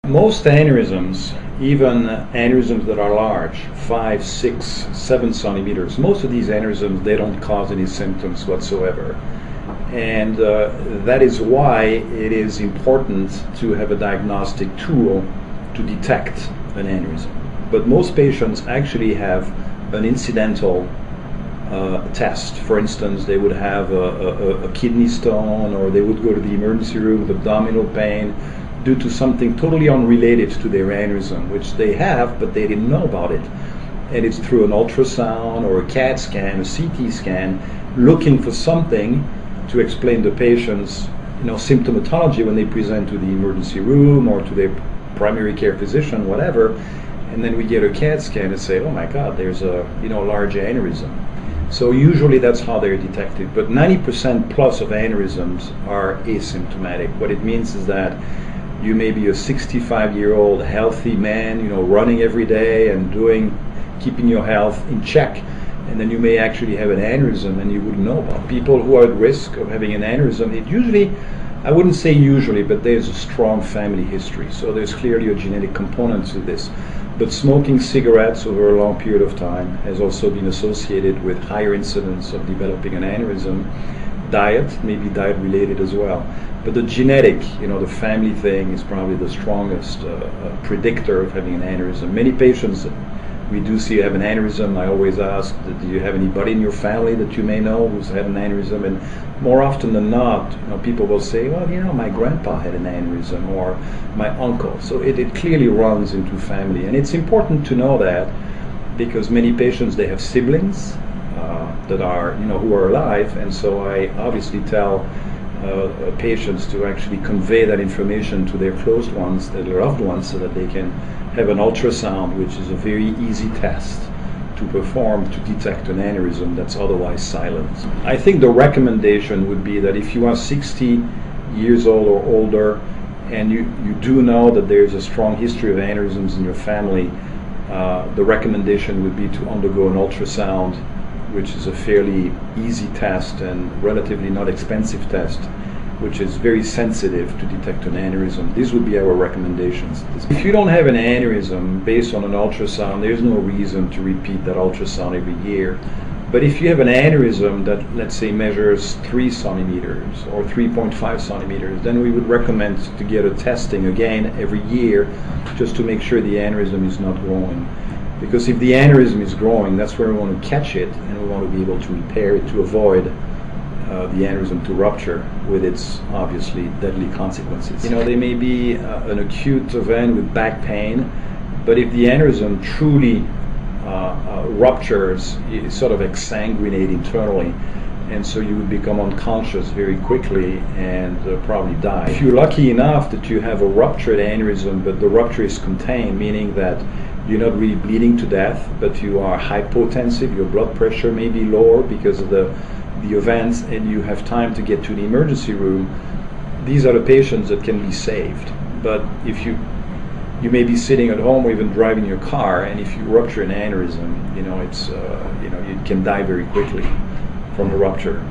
Most aneurysms, even aneurysms that are large, 5, 6, 7 centimeters, most of these aneurysms, they don't cause any symptoms whatsoever. And that is why it is important to have a diagnostic tool to detect an aneurysm. But most patients actually have an incidental test. For instance, they would have a kidney stone, or they would go to the emergency room with abdominal pain due to something totally unrelated to their aneurysm, which they have, but they didn't know about it. And it's through an ultrasound or a CAT scan, a CT scan, looking for something to explain the patient's symptomatology when they present to the emergency room or to their primary care physician, whatever. And then we get a CAT scan and say, oh my God, there's a large aneurysm. So usually that's how they're detected. But 90% plus of aneurysms are asymptomatic. What it means is that you may be a 65-year-old healthy man, running every day and keeping your health in check, and then you may actually have an aneurysm and you wouldn't know about it. People who are at risk of having an aneurysm, it usually, I wouldn't say usually, but there's a strong family history. So there's clearly a genetic component to this. But smoking cigarettes over a long period of time has also been associated with higher incidence of developing an aneurysm. Diet, maybe diet related as well. But the genetic, the family thing is probably the strongest predictor of having an aneurysm. Many patients we do see have an aneurysm. I always ask, do you have anybody in your family that you may know who's had an aneurysm? And more often than not, people will say, well, my grandpa had an aneurysm, or my uncle. So it clearly runs into family. And it's important to know that, because many patients, they have siblings that are, who are alive. And so I obviously tell patients to actually convey that information to their close ones, their loved ones, so that they can have an ultrasound, which is a very easy test to perform to detect an aneurysm that's otherwise silent. I think the recommendation would be that if you are 60 years old or older and you do know that there's a strong history of aneurysms in your family, the recommendation would be to undergo an ultrasound, which is a fairly easy test and relatively not expensive test, which is very sensitive to detect an aneurysm. These would be our recommendations. If you don't have an aneurysm based on an ultrasound, there's no reason to repeat that ultrasound every year. But if you have an aneurysm that, let's say, measures 3 centimeters or 3.5 centimeters, then we would recommend to get a testing again every year, just to make sure the aneurysm is not growing. Because if the aneurysm is growing, that's where we want to catch it, and we want to be able to repair it to avoid the aneurysm to rupture with its obviously deadly consequences. There may be an acute event with back pain, but if the aneurysm truly ruptures, it sort of exsanguinate internally, and so you would become unconscious very quickly and probably die. If you're lucky enough that you have a ruptured aneurysm, but the rupture is contained, meaning that you're not really bleeding to death, but you are hypotensive, your blood pressure may be lower because of the events, and you have time to get to the emergency room, these are the patients that can be saved. But if you may be sitting at home or even driving your car, and if you rupture an aneurysm, you can die very quickly from the rupture.